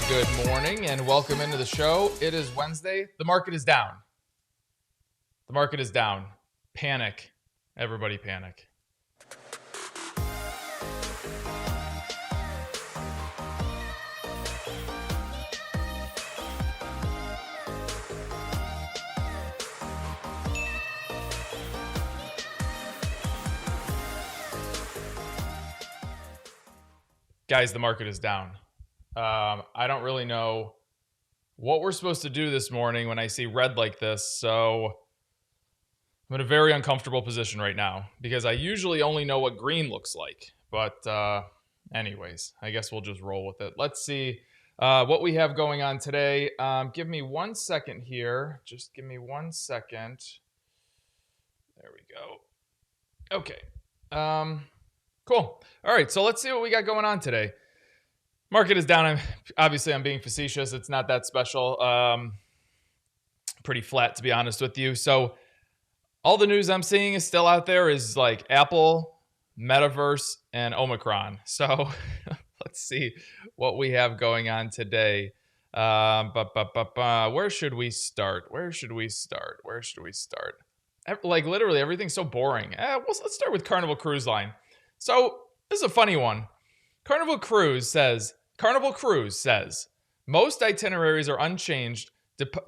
Good morning and welcome into the show. It is Wednesday. The market is down. The market is down. Panic. Everybody panic. Guys, the market is down. I don't really know what we're supposed to do this morning when I see red like this, so I'm in a very uncomfortable position right now because I usually only know what green looks like. But anyways, I guess we'll just roll with it. Let's see what we have going on today. Give me 1 second here. Just give me 1 second. There we go. Okay. Cool. All right, so let's see what we got going on today. Market is down. Obviously, I'm being facetious. It's not that special. Pretty flat, to be honest with you. So all the news I'm seeing is still out there is like Apple, Metaverse, and Omicron. So let's see what we have going on today. Where should we start? Like literally everything's so boring. Let's start with Carnival Cruise Line. So this is a funny one. Carnival Cruise says, most itineraries are unchanged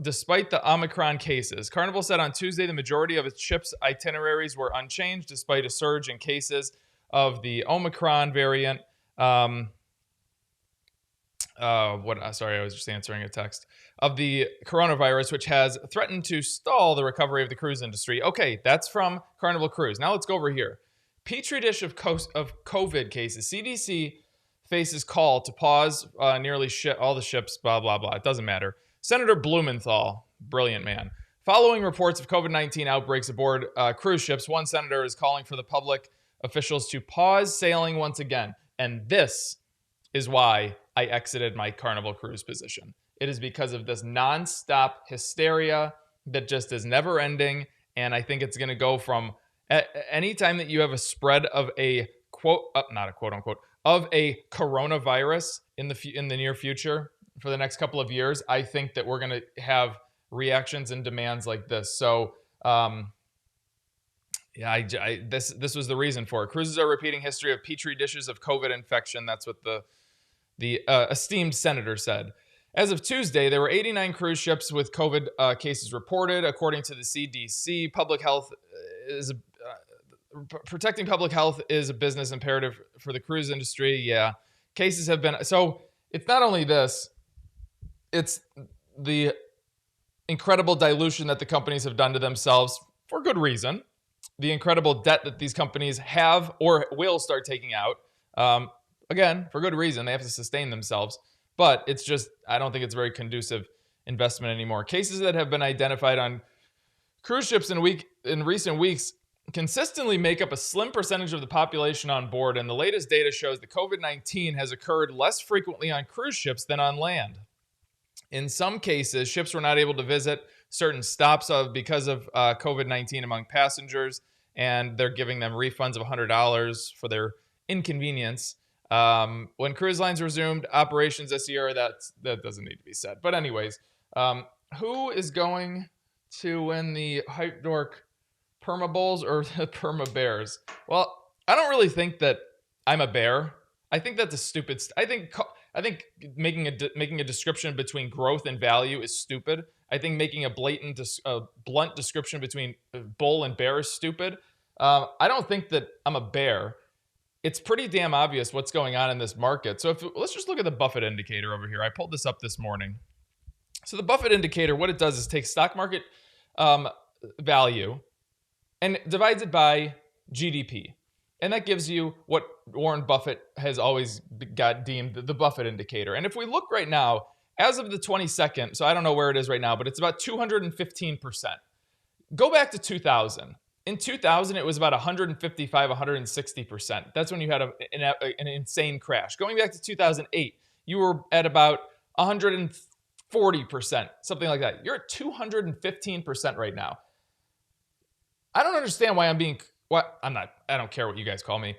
despite the Omicron cases. Carnival said on Tuesday the majority of its ships' itineraries were unchanged despite a surge in cases of the Omicron variant. Sorry, I was just answering a text. Of the coronavirus, which has threatened to stall the recovery of the cruise industry. Okay, that's from Carnival Cruise. Now let's go over here. Petri dish of COVID cases. CDC faces call to pause nearly all the ships, blah, blah, blah. It doesn't matter. Senator Blumenthal, brilliant man. Following reports of COVID-19 outbreaks aboard cruise ships, one senator is calling for the public officials to pause sailing once again. And this is why I exited my Carnival Cruise position. It is because of this nonstop hysteria that just is never ending. And I think it's going to go from anytime that you have a spread of a not a quote unquote, of a coronavirus in the near future for the next couple of years, I think that we're going to have reactions and demands like this. So, this was the reason for it. Cruises are repeating history of petri dishes of COVID infection. That's what the esteemed senator said. As of Tuesday, there were 89 cruise ships with COVID cases reported, according to the CDC. Protecting public health is a business imperative for the cruise industry. Yeah, cases have been so. It's not only this; it's the incredible dilution that the companies have done to themselves for good reason. The incredible debt that these companies have or will start taking out. Again, for good reason. They have to sustain themselves. But it's just, I don't think it's very conducive investment anymore. Cases that have been identified on cruise ships in recent weeks consistently make up a slim percentage of the population on board. And the latest data shows that COVID-19 has occurred less frequently on cruise ships than on land. In some cases, ships were not able to visit certain stops because of COVID-19 among passengers, and they're giving them refunds of $100 for their inconvenience. When cruise lines resumed operations this year, that doesn't need to be said. But anyways, who is going to win the Hype Dork Perma Bulls or the Perma Bears? Well, I don't really think that I'm a bear. I think that's a stupid. I think making a description between growth and value is stupid. I think making a blunt description between bull and bear is stupid. I don't think that I'm a bear. It's pretty damn obvious what's going on in this market. So let's just look at the Buffett Indicator over here. I pulled this up this morning. So the Buffett Indicator, what it does is take stock market value and divides it by GDP. And that gives you what Warren Buffett has always got deemed the Buffett Indicator. And if we look right now, as of the 22nd, so I don't know where it is right now, but it's about 215%. Go back to 2000. In 2000, it was about 155, 160%. That's when you had an insane crash. Going back to 2008, you were at about 140%, something like that. You're at 215% right now. I don't understand why I don't care what you guys call me.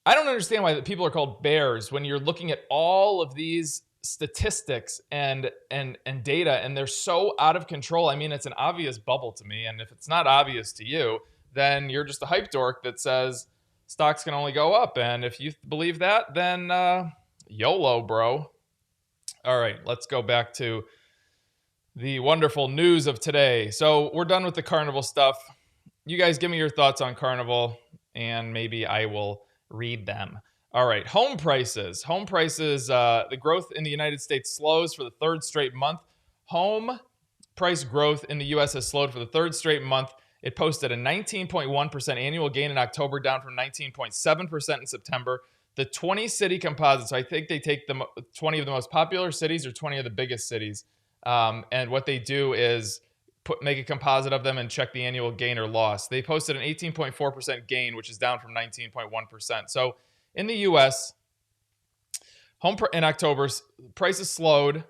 I don't understand why people are called bears when you're looking at all of these statistics and data, and they're so out of control. I mean, it's an obvious bubble to me, and if it's not obvious to you, then you're just a hype dork that says stocks can only go up. And if you believe that, then YOLO, bro. All right, let's go back to the wonderful news of today. So we're done with the Carnival stuff. You guys give me your thoughts on Carnival, and maybe I will read them. All right, home prices. Home prices, the growth in the United States slows for the third straight month. Home price growth in the U.S. has slowed for the third straight month. It posted a 19.1% annual gain in October, down from 19.7% in September. The 20-city composite, so I think they take the 20 of the most popular cities or 20 of the biggest cities, and what they do is make a composite of them and check the annual gain or loss. They posted an 18.4% gain, which is down from 19.1%. So in the U.S., in October, prices slowed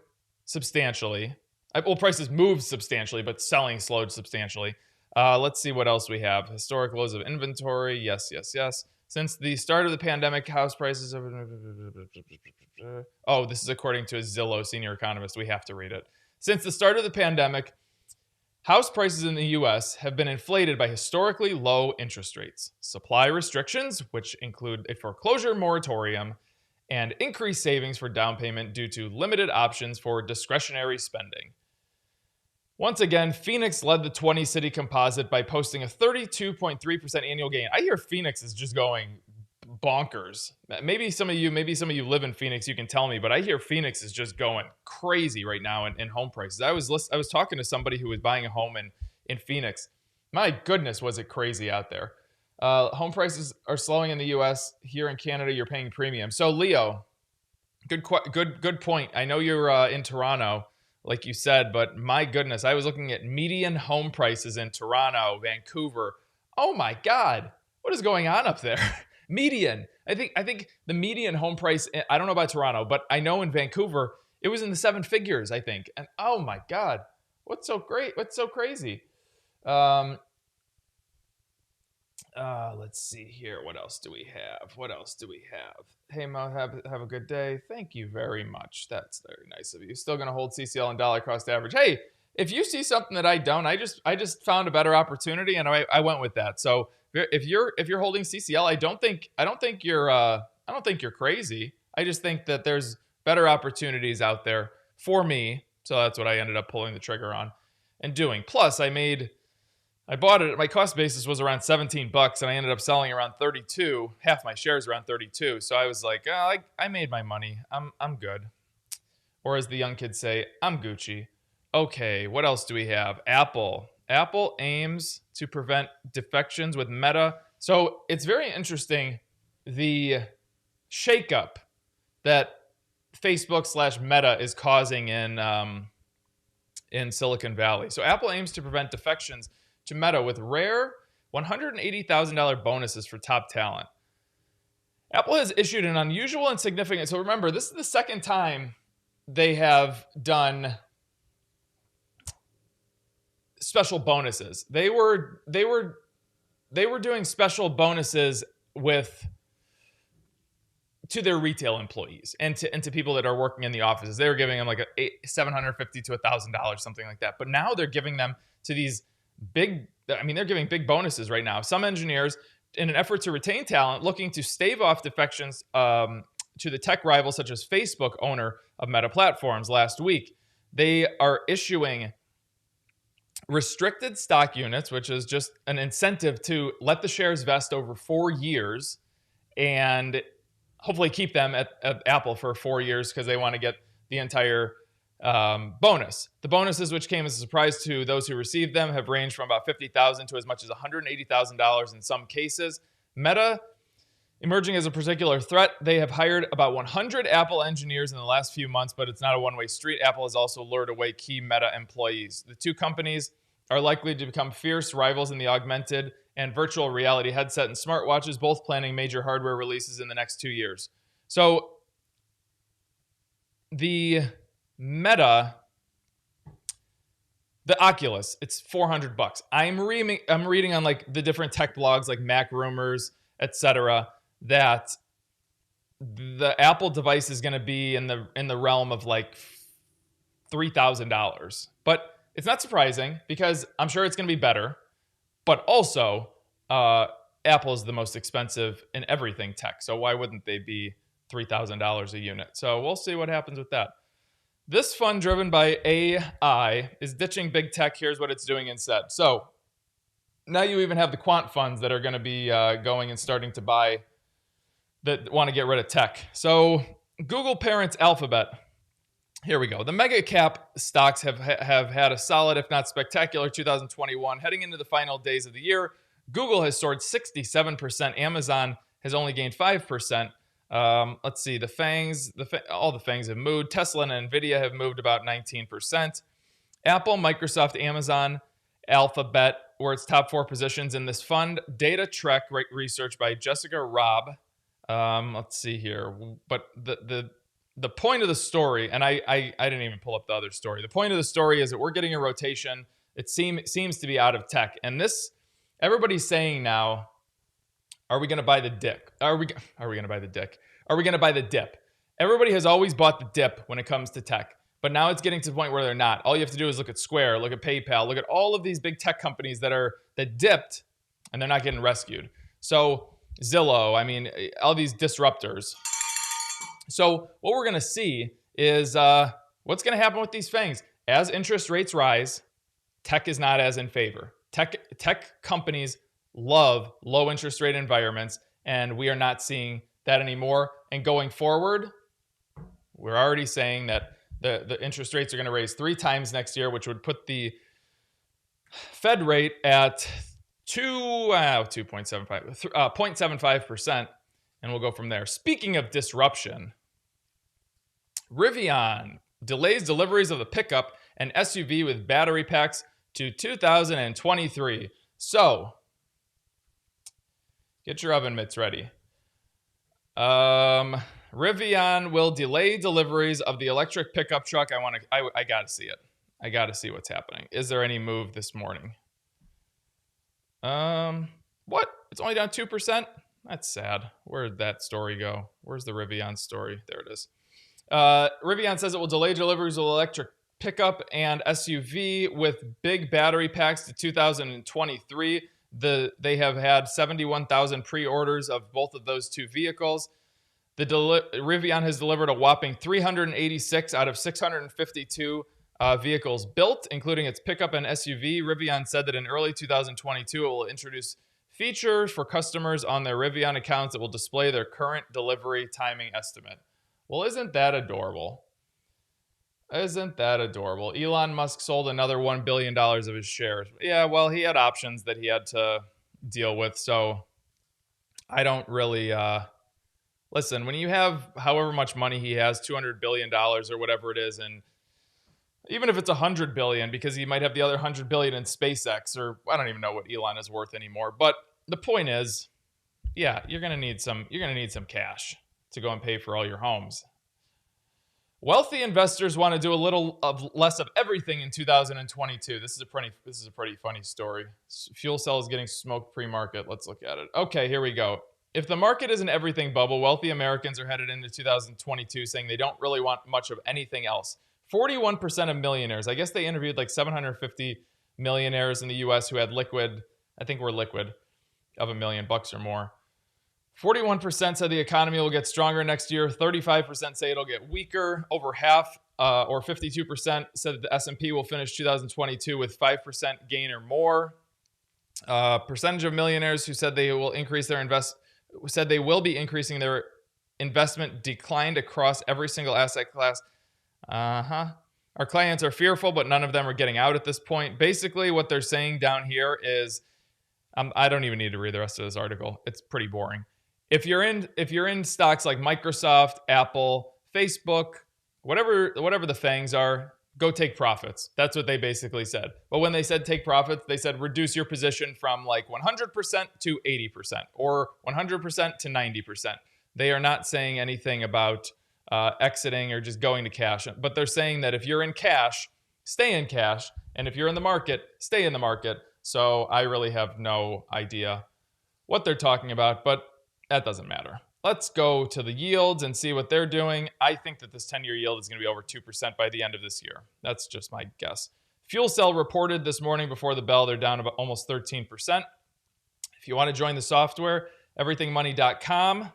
substantially. Well, prices moved substantially, but selling slowed substantially. Let's see what else we have. Historic lows of inventory. Yes. Since the start of the pandemic, house prices have... Oh, this is according to a Zillow senior economist. We have to read it. Since the start of the pandemic, house prices in the U.S. have been inflated by historically low interest rates, supply restrictions, which include a foreclosure moratorium, and increased savings for down payment due to limited options for discretionary spending. Once again, Phoenix led the 20-city composite by posting a 32.3% annual gain. I hear Phoenix is just going bonkers. Maybe some of you live in Phoenix, you can tell me, but I hear Phoenix is just going crazy right now in home prices. I was talking to somebody who was buying a home in Phoenix. My goodness, was it crazy out there. Home prices are slowing in the U.S. Here in Canada, you're paying premium. So Leo, good point. I know you're in Toronto, like you said, but my goodness, I was looking at median home prices in Toronto, Vancouver. Oh my God, what is going on up there? Median. I think the median home price, I don't know about Toronto, but I know in Vancouver, it was in the seven figures, I think. And oh my God, what's so great? What's so crazy? Let's see here. What else do we have? Hey, Mo, have a good day. Thank you very much. That's very nice of you. Still going to hold CCL and dollar cost average. Hey, if you see something that I don't, I just found a better opportunity and I went with that. So if you're holding CCL, I don't think you're crazy. I just think that there's better opportunities out there for me. So that's what I ended up pulling the trigger on and doing. Plus, I bought it, my cost basis was around $17, and I ended up selling around 32, half my shares around 32. So I was like, oh, I made my money. I'm good. Or as the young kids say, I'm Gucci. Okay, what else do we have? Apple. Apple aims to prevent defections with Meta. So it's very interesting, the shakeup that Facebook/Meta is causing in Silicon Valley. So Apple aims to prevent defections to Meta with rare $180,000 bonuses for top talent. Apple has issued an unusual and significant. So remember, this is the second time they have done special bonuses. They were doing special bonuses to their retail employees and to people that are working in the offices. They were giving them like $750 to $1,000, something like that. But now they're giving them to these they're giving big bonuses right now. Some engineers, in an effort to retain talent, looking to stave off defections to the tech rivals such as Facebook, owner of Meta Platforms, last week, they are issuing restricted stock units, which is just an incentive to let the shares vest over 4 years and hopefully keep them at Apple for 4 years because they want to get the entire bonus. The bonuses, which came as a surprise to those who received them, have ranged from about $50,000 to as much as $180,000 in some cases. Meta emerging as a particular threat. They have hired about 100 Apple engineers in the last few months, but it's not a one-way street. Apple has also lured away key Meta employees. The two companies are likely to become fierce rivals in the augmented and virtual reality headset and smartwatches, both planning major hardware releases in the next 2 years. So the Meta, the Oculus, it's $400. I'm reading on like the different tech blogs like Mac Rumors, etc., that the Apple device is going to be in the realm of like $3,000. But it's not surprising because I'm sure it's going to be better. But also, Apple is the most expensive in everything tech. So why wouldn't they be $3,000 a unit? So we'll see what happens with that. This fund driven by AI is ditching big tech. Here's what it's doing instead. So now you even have the quant funds that are going to be going and starting to buy, that want to get rid of tech. So Google parents Alphabet. Here we go. The mega cap stocks have had a solid, if not spectacular, 2021. Heading into the final days of the year, Google has soared 67%. Amazon has only gained 5%. Let's see. All the FANGs have moved. Tesla and Nvidia have moved about 19%. Apple, Microsoft, Amazon, Alphabet were its top 4 positions in this fund. Data Trek research by Jessica Robb. Let's see here. But the point of the story, and I didn't even pull up the other story. The point of the story is that we're getting a rotation. It seems to be out of tech. And this, everybody's saying now, are we going to buy the dip? Are we going to buy the dip? Are we going to buy the dip? Everybody has always bought the dip when it comes to tech. But now it's getting to the point where they're not. All you have to do is look at Square, look at PayPal, look at all of these big tech companies that dipped and they're not getting rescued. So Zillow, all these disruptors. So what we're going to see is what's going to happen with these FANGs. As interest rates rise, tech is not as in favor. Tech companies love low interest rate environments, and we are not seeing that anymore. And going forward, we're already saying that the interest rates are going to raise 3 times next year, which would put the Fed rate at 0.75%, and we'll go from there. Speaking of disruption, Rivian delays deliveries of the pickup and SUV with battery packs to 2023. So, get your oven mitts ready. Rivian will delay deliveries of the electric pickup truck. I gotta see it. I gotta see what's happening. Is there any move this morning? What? It's only down 2%? That's sad. Where'd that story go? Where's the Rivian story? There it is. Rivian says it will delay deliveries of electric pickup and SUV with big battery packs to 2023. They have had 71,000 pre-orders of both of those two vehicles. Rivian has delivered a whopping 386 out of 652 vehicles built, including its pickup and SUV. Rivian said that in early 2022, it will introduce features for customers on their Rivian accounts that will display their current delivery timing estimate. Well, isn't that adorable? Isn't that adorable? Elon Musk sold another $1 billion of his shares. Yeah, well, he had options that he had to deal with, so I don't really... Listen, when you have however much money he has, $200 billion or whatever it is, and even if it's $100 billion, because he might have the other $100 billion in SpaceX, or I don't even know what Elon is worth anymore. But the point is, yeah, you're gonna need some cash to go and pay for all your homes. Wealthy investors want to do a little of less of everything in 2022. This is a pretty funny story. Fuel Cell is getting smoked pre-market. Let's look at it. Okay, here we go. If the market is an everything bubble, wealthy Americans are headed into 2022 saying they don't really want much of anything else. 41% of millionaires, I guess they interviewed like 750 millionaires in the US who had liquid, I think we're liquid, of $1 million or more. 41% said the economy will get stronger next year. 35% say it'll get weaker. Over half, or 52%, said that the S&P will finish 2022 with 5% gain or more. Percentage of millionaires who said they will increase their be increasing their investment declined across every single asset class. Our clients are fearful, but none of them are getting out at this point. Basically, what they're saying down here is, I don't even need to read the rest of this article. It's pretty boring. If you're in stocks like Microsoft, Apple, Facebook, whatever the fangs are, go take profits. That's what they basically said. But when they said take profits, they said reduce your position from like 100% to 80% or 100% to 90%. They are not saying anything about exiting or just going to cash. But they're saying that if you're in cash, stay in cash. And if you're in the market, stay in the market. So I really have no idea what they're talking about, but that doesn't matter. Let's go to the yields and see what they're doing. I think that this 10-year yield is going to be over 2% by the end of this year. That's just my guess. Fuel Cell reported this morning before the bell. They're down about almost 13%. If you want to join the software, everythingmoney.com.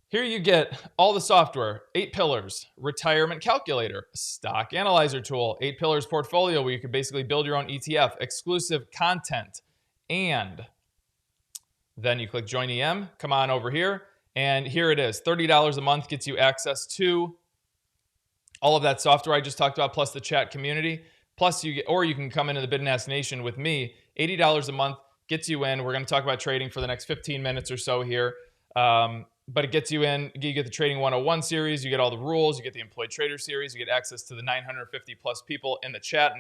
Here you get all the software, 8 pillars, retirement calculator, stock analyzer tool, 8 pillars portfolio where you can basically build your own ETF, exclusive content, and then you click Join EM, come on over here, and here it is. $30 a month gets you access to all of that software I just talked about, plus the chat community. Plus, you can come into the Bid and Ask Nation with me. $80 a month gets you in. We're going to talk about trading for the next 15 minutes or so here. But it gets you in. You get the Trading 101 series. You get all the rules. You get the Employed Trader series. You get access to the 950 plus people in the chat.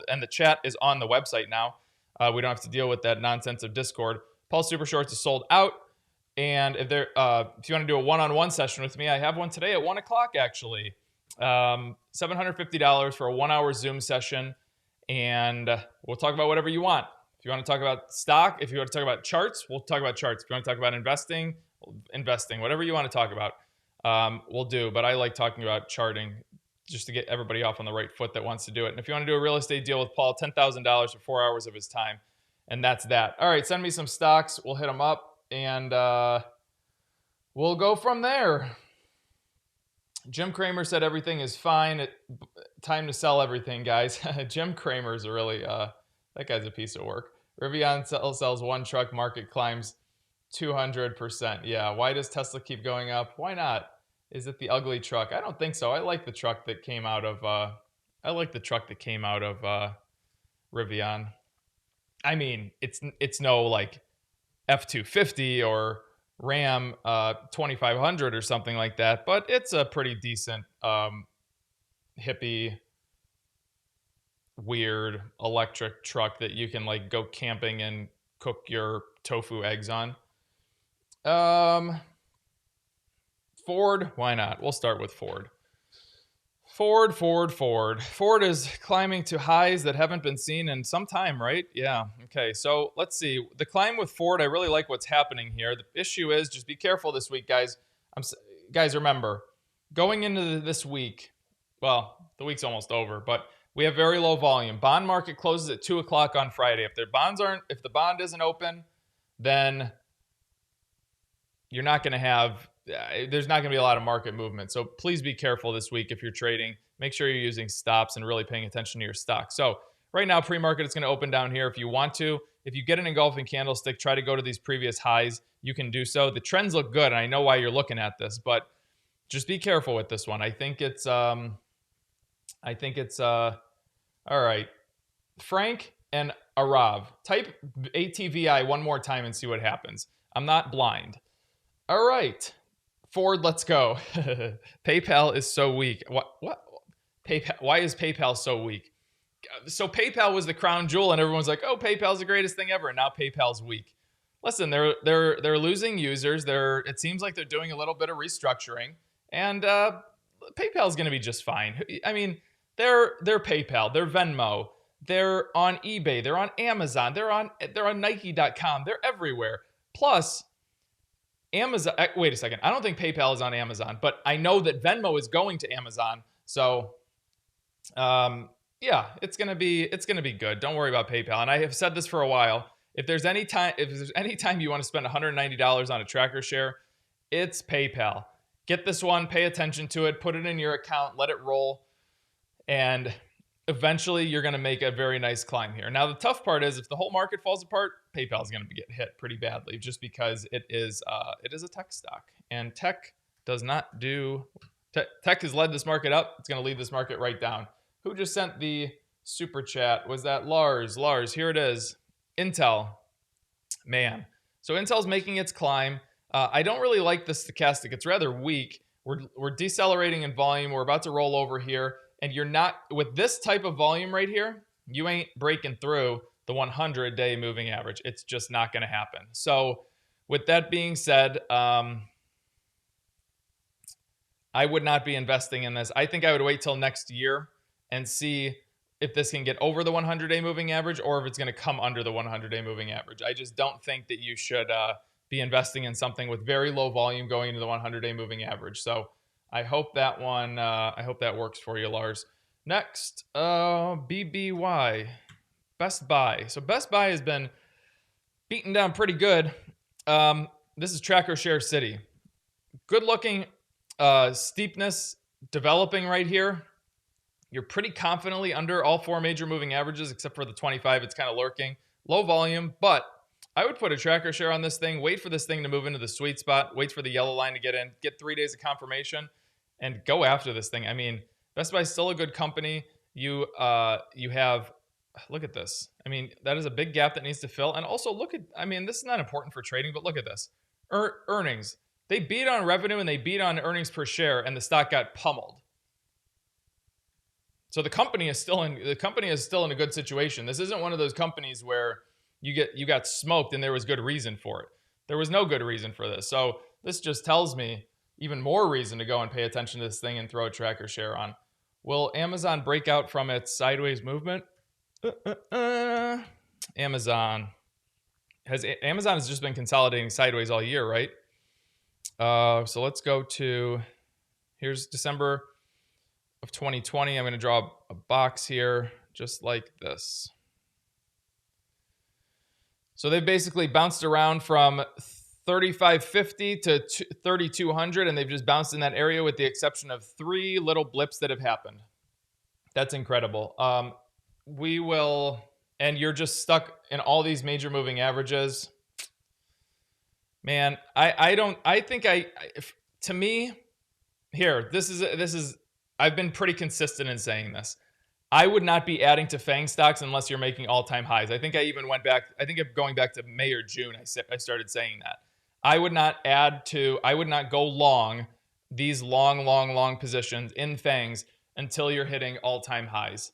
And the chat is on the website now. We don't have to deal with that nonsense of Discord. Pulse Super Shorts is sold out. And if you want to do a one-on-one session with me, I have one today at 1 o'clock, actually. $750 for a 1-hour Zoom session. And we'll talk about whatever you want. If you want to talk about stock, if you want to talk about charts, we'll talk about charts. If you want to talk about investing, whatever you want to talk about, we'll do. But I like talking about charting just to get everybody off on the right foot that wants to do it. And if you want to do a real estate deal with Paul, $10,000 for 4 hours of his time. And that's that. All right, send me some stocks. We'll hit them up, and we'll go from there. Jim Cramer said everything is fine. Time to sell everything, guys. Jim Cramer's that guy's a piece of work. Rivian sells one truck, market climbs 200%. Yeah, why does Tesla keep going up? Why not? Is it the ugly truck? I don't think so. I like the truck that came out of Rivian. I mean, it's no like F-250 or Ram 2500 or something like that, but it's a pretty decent hippie, weird electric truck that you can like go camping and cook your tofu eggs on. Ford, why not? We'll start with Ford. Ford is climbing to highs that haven't been seen in some time, right? Yeah. Okay. So let's see. The climb with Ford, I really like what's happening here. The issue is just be careful this week, guys. Guys, remember, going into this week, well, the week's almost over, but we have very low volume. Bond market closes at 2 o'clock on Friday. If the bond isn't open, then you're not going to have there's not going to be a lot of market movement. So please be careful this week if you're trading. Make sure you're using stops and really paying attention to your stock. So right now, pre-market is going to open down here. If you want to, if you get an engulfing candlestick, try to go to these previous highs. You can do so. The trends look good, and I know why you're looking at this, but just be careful with this one. I think it's all right. Frank and Arav, type ATVI one more time and see what happens. I'm not blind. All right. Ford, let's go. PayPal is so weak. What? PayPal? Why is PayPal so weak? So PayPal was the crown jewel, and everyone's like, "Oh, PayPal's the greatest thing ever." And now PayPal's weak. Listen, they're losing users. It seems like they're doing a little bit of restructuring, and PayPal's going to be just fine. I mean, they're PayPal, they're Venmo, they're on eBay, they're on Amazon, they're on Nike.com, they're everywhere. Plus, Amazon. Wait a second. I don't think PayPal is on Amazon, but I know that Venmo is going to Amazon. So, yeah, it's gonna be good. Don't worry about PayPal. And I have said this for a while. If there's any time you want to spend $190 on a tracker share, it's PayPal. Get this one, pay attention to it, put it in your account, let it roll, and eventually you're going to make a very nice climb here. Now, the tough part is if the whole market falls apart, PayPal is going to get hit pretty badly just because it is a tech stock, and tech does not do. Tech has led this market up. It's going to lead this market right down. Who just sent the super chat? Was that Lars? Lars, here it is. Intel, man. So Intel's making its climb. I don't really like the stochastic. It's rather weak. We're decelerating in volume. We're about to roll over here. And you're not, with this type of volume right here, you ain't breaking through the 100-day moving average. It's just not going to happen. So with that being said, I would not be investing in this. I think I would wait till next year and see if this can get over the 100-day moving average or if it's going to come under the 100-day moving average. I just don't think that you should be investing in something with very low volume going into the 100-day moving average. So I hope that one, I hope that works for you, Lars. Next, BBY, Best Buy. So Best Buy has been beaten down pretty good. This is Tracker Share City. Good looking steepness developing right here. You're pretty confidently under all four major moving averages, except for the 25. It's kind of lurking. Low volume, but I would put a tracker share on this thing, wait for this thing to move into the sweet spot, wait for the yellow line to get in, get 3 days of confirmation, and go after this thing. I mean, Best Buy is still a good company. You have, look at this. I mean, that is a big gap that needs to fill. And also look at, I mean, this is not important for trading, but look at this. Earnings. They beat on revenue and they beat on earnings per share, and the stock got pummeled. So the company is still in a good situation. This isn't one of those companies where you got smoked and there was good reason for it. There was no good reason for this. So this just tells me even more reason to go and pay attention to this thing and throw a tracker share on. Will Amazon break out from its sideways movement? Amazon has just been consolidating sideways all year, right? So let's go to, here's December of 2020. I'm going to draw a box here just like this. So they've basically bounced around from 3550 to 3200, and they've just bounced in that area with the exception of 3 little blips that have happened. That's incredible. And you're just stuck in all these major moving averages. Man, to me, here, this is, I've been pretty consistent in saying this. I would not be adding to FANG stocks unless you're making all-time highs. I think I even went back, going back to May or June, I started saying that. I would not go long these long positions in FANGs until you're hitting all-time highs.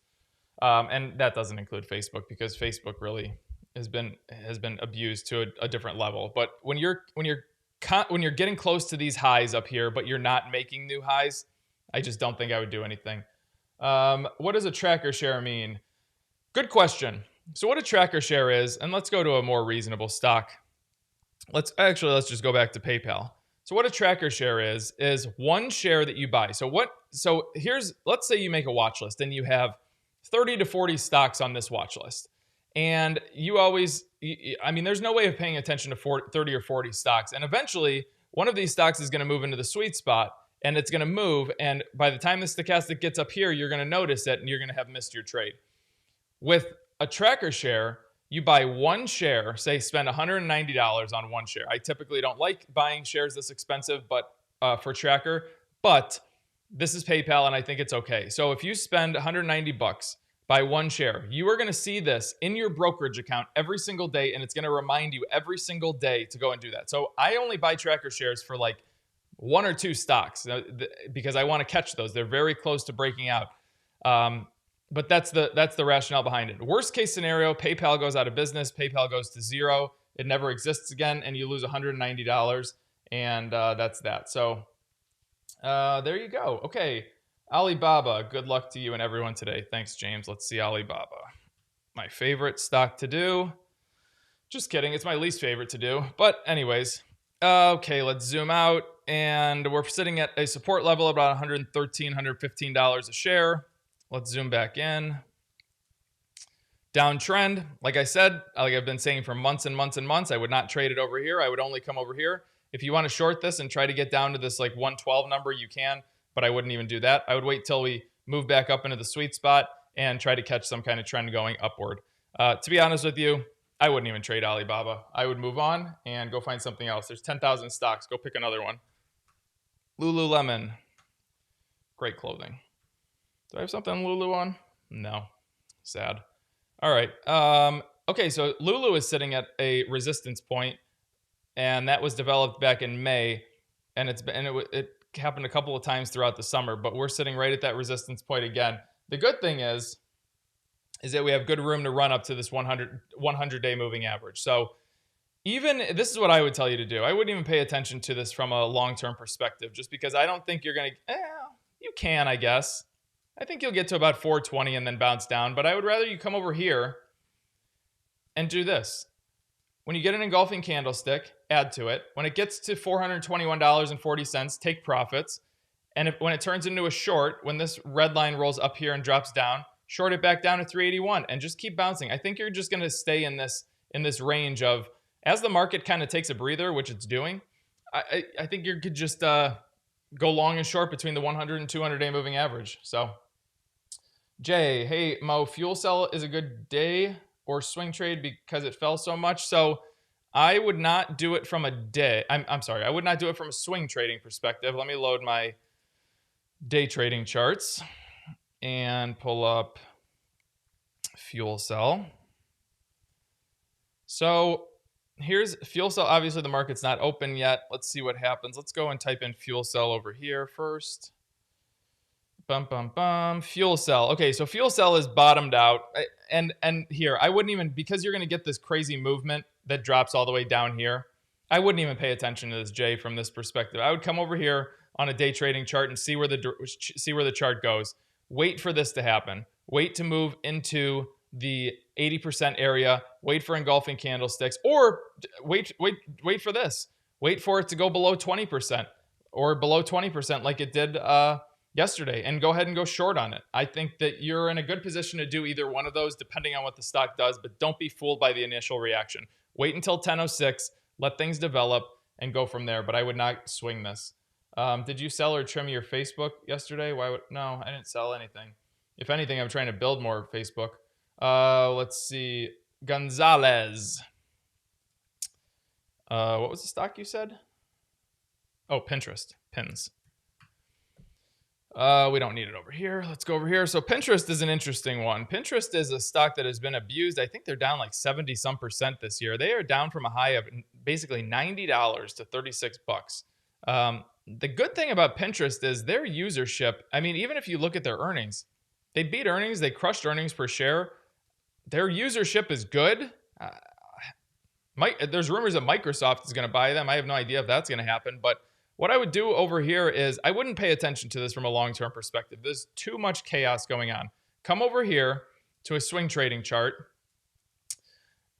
And that doesn't include Facebook, because Facebook really has been abused to a different level. But when you're getting close to these highs up here, but you're not making new highs, I just don't think I would do anything. What does a tracker share mean? Good question. So what a tracker share is, and let's go to a more reasonable stock. Let's just go back to PayPal. So what a tracker share is one share that you buy. Let's say you make a watch list and you have 30 to 40 stocks on this watch list. And there's no way of paying attention to 30 or 40 stocks. And eventually, one of these stocks is going to move into the sweet spot, and it's going to move. And by the time the stochastic gets up here, you're going to notice it, and you're going to have missed your trade. With a tracker share, you buy one share, say spend $190 on one share. I typically don't like buying shares this expensive, but for tracker, but this is PayPal, and I think it's okay. So if you spend 190 bucks, buy one share, you are going to see this in your brokerage account every single day, and it's going to remind you every single day to go and do that. So I only buy tracker shares for like one or two stocks because I want to catch those. They're very close to breaking out. But that's the rationale behind it. Worst case scenario, PayPal goes out of business. PayPal goes to zero. It never exists again, and you lose $190, and that's that. So there you go. Okay, Alibaba. Good luck to you and everyone today. Thanks, James. Let's see Alibaba. My favorite stock to do. Just kidding. It's my least favorite to do. But anyways, okay, let's zoom out. And we're sitting at a support level of about $113, $115 a share. Let's zoom back in. Downtrend, like I said, like I've been saying for months and months and months, I would not trade it over here. I would only come over here. If you want to short this and try to get down to this like 112 number, you can, but I wouldn't even do that. I would wait till we move back up into the sweet spot and try to catch some kind of trend going upward. To be honest with you, I wouldn't even trade Alibaba. I would move on and go find something else. There's 10,000 stocks. Go pick another one. Lululemon. Great clothing. Do I have something on Lulu on? No. Sad. All right. Okay, so Lulu is sitting at a resistance point, and that was developed back in May, and it happened a couple of times throughout the summer, but we're sitting right at that resistance point again. The good thing is that we have good room to run up to this 100-day moving average. So this is what I would tell you to do. I wouldn't even pay attention to this from a long-term perspective, just because I don't think you're going to, you can, I guess. I think you'll get to about 420 and then bounce down, but I would rather you come over here and do this. When you get an engulfing candlestick, add to it. When it gets to $421.40, take profits. And when it turns into a short, when this red line rolls up here and drops down, short it back down to 381 and just keep bouncing. I think you're just going to stay in this range of, as the market kind of takes a breather, which it's doing, I think you could just go long and short between the 100 and 200-day moving average. So, Jay, hey, Mo, fuel cell is a good day or swing trade because it fell so much. So I would not do it from a day. I'm sorry. I would not do it from a swing trading perspective. Let me load my day trading charts and pull up fuel cell. So here's fuel cell. Obviously, the market's not open yet. Let's see what happens. Let's go and type in fuel cell over here first. Fuel cell. Okay, so fuel cell is bottomed out. And here, I wouldn't even, because you're going to get this crazy movement that drops all the way down here, I wouldn't even pay attention to this, Jay, from this perspective. I would come over here on a day trading chart and see where the chart goes. Wait for this to happen. Wait to move into the 80% area. Wait for engulfing candlesticks, or wait for this. Wait for it to go below 20% or below 20% like it did yesterday, and go ahead and go short on it. I think that you're in a good position to do either one of those depending on what the stock does, but don't be fooled by the initial reaction. Wait until 10:06, let things develop, and go from there, but I would not swing this. Did you sell or trim your Facebook yesterday? No, I didn't sell anything. If anything, I'm trying to build more Facebook. Let's see. Gonzalez. What was the stock you said? Oh, Pinterest. Pins. We don't need it over here. Let's go over here. So Pinterest is an interesting one. Pinterest is a stock that has been abused. I think they're down like 70% this year. They are down from a high of basically $90 to 36 bucks. The good thing about Pinterest is their usership. I mean, even if you look at their earnings, they beat earnings. They crushed earnings per share. Their usership is good. There's rumors that Microsoft is going to buy them. I have no idea if that's going to happen, but what I would do over here is I wouldn't pay attention to this from a long-term perspective. There's too much chaos going on. Come over here to a swing trading chart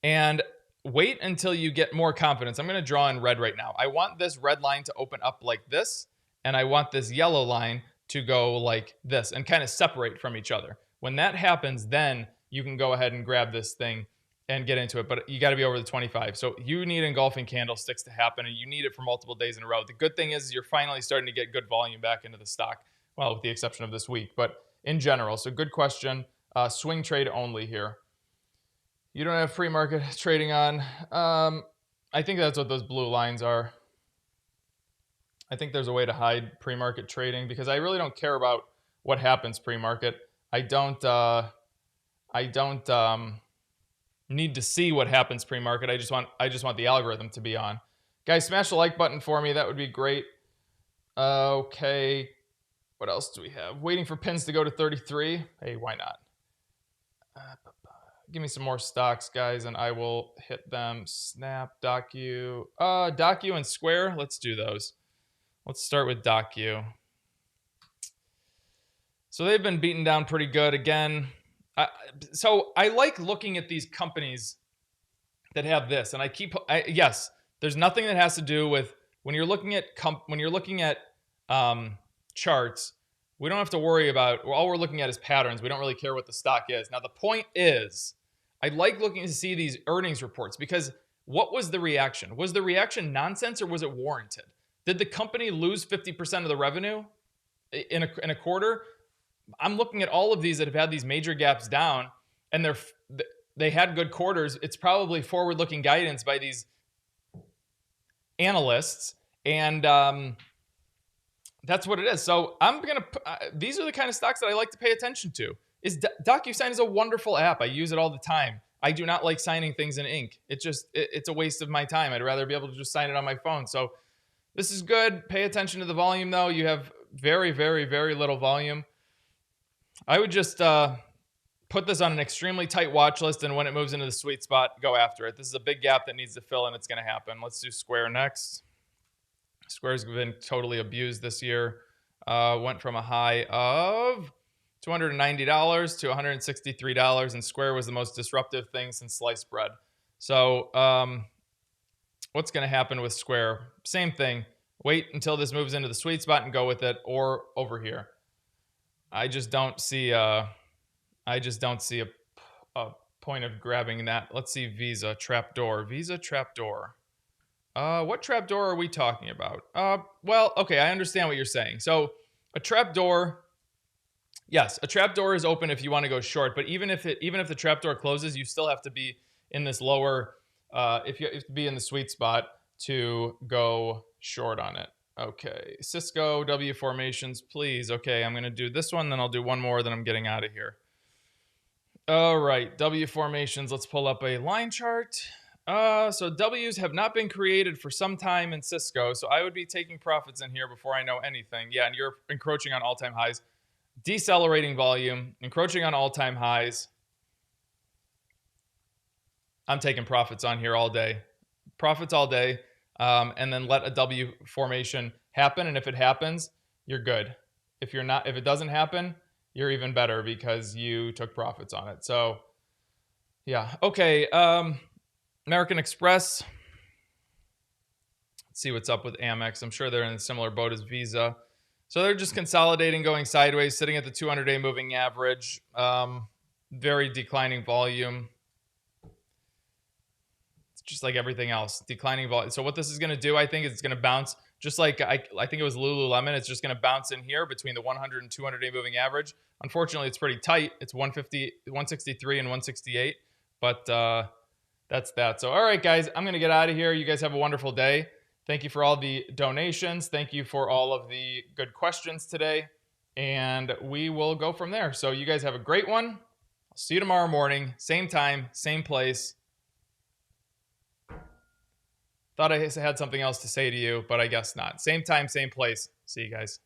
and wait until you get more confidence. I'm going to draw in red right now. I want this red line to open up like this, and I want this yellow line to go like this and kind of separate from each other. When that happens, then you can go ahead and grab this thing and get into it, but you got to be over the 25. So you need engulfing candlesticks to happen, and you need it for multiple days in a row. The good thing is you're finally starting to get good volume back into the stock. Well, with the exception of this week, but in general. So good question. Swing trade only here. You don't have pre-market trading on. I think that's what those blue lines are. I think there's a way to hide pre-market trading because I really don't care about what happens pre-market. I don't need to see what happens pre-market. I just want the algorithm to be on. Guys, smash the like button for me. That would be great. Okay. What else do we have? Waiting for pins to go to 33. Hey, why not? Give me some more stocks, guys, and I will hit them. Snap, Docu. Docu and Square. Let's do those. Let's start with Docu. So they've been beaten down pretty good again. So I like looking at these companies that have this, and yes, there's nothing that has to do with when you're looking at charts. We don't have to worry about. All we're looking at is patterns. We don't really care what the stock is. Now the point is, I like looking to see these earnings reports because what was the reaction? Was the reaction nonsense or was it warranted? Did the company lose 50% of the revenue in a quarter? I'm looking at all of these that have had these major gaps down, and they had good quarters. It's probably forward-looking guidance by these analysts, and that's what it is. So these are the kind of stocks that I like to pay attention to. DocuSign is a wonderful app. I use it all the time. I do not like signing things in ink. It's a waste of my time. I'd rather be able to just sign it on my phone. So this is good. Pay attention to the volume, though. You have very, very, very little volume. I would just put this on an extremely tight watch list, and when it moves into the sweet spot, go after it. This is a big gap that needs to fill, and it's going to happen. Let's do Square next. Square's been totally abused this year. Went from a high of $290 to $163, and Square was the most disruptive thing since sliced bread. So what's going to happen with Square? Same thing. Wait until this moves into the sweet spot and go with it, or over here. I just don't see a point of grabbing that. Let's see Visa trapdoor. Visa trapdoor. What trapdoor are we talking about? Well, okay, I understand what you're saying. So a trapdoor, yes, a trapdoor is open if you want to go short, but even if the trapdoor closes, you still have to be in this lower. If you have to be in the sweet spot to go short on it. Okay, Cisco, W formations, please. Okay, I'm going to do this one, then I'll do one more, then I'm getting out of here. All right, W formations. Let's pull up a line chart. So W's have not been created for some time in Cisco, so I would be taking profits in here before I know anything. Yeah, and you're encroaching on all-time highs. Decelerating volume, encroaching on all-time highs. I'm taking profits on here all day. Profits all day. And then let a W formation happen. And if it happens, you're good. If it doesn't happen, you're even better because you took profits on it. So yeah. Okay. American Express. Let's see what's up with Amex. I'm sure they're in a similar boat as Visa. So they're just consolidating, going sideways, sitting at the 200-day moving average. Very declining volume. Just like everything else, declining volume. So what this is going to do, I think, is it's going to bounce, just like I think it was Lululemon. It's just going to bounce in here between the 100 and 200-day moving average. Unfortunately, it's pretty tight. It's 150, 163, and 168. But that's that. So, all right, guys, I'm going to get out of here. You guys have a wonderful day. Thank you for all the donations. Thank you for all of the good questions today. And we will go from there. So you guys have a great one. I'll see you tomorrow morning. Same time, same place. Thought I had something else to say to you, but I guess not. Same time, same place. See you guys.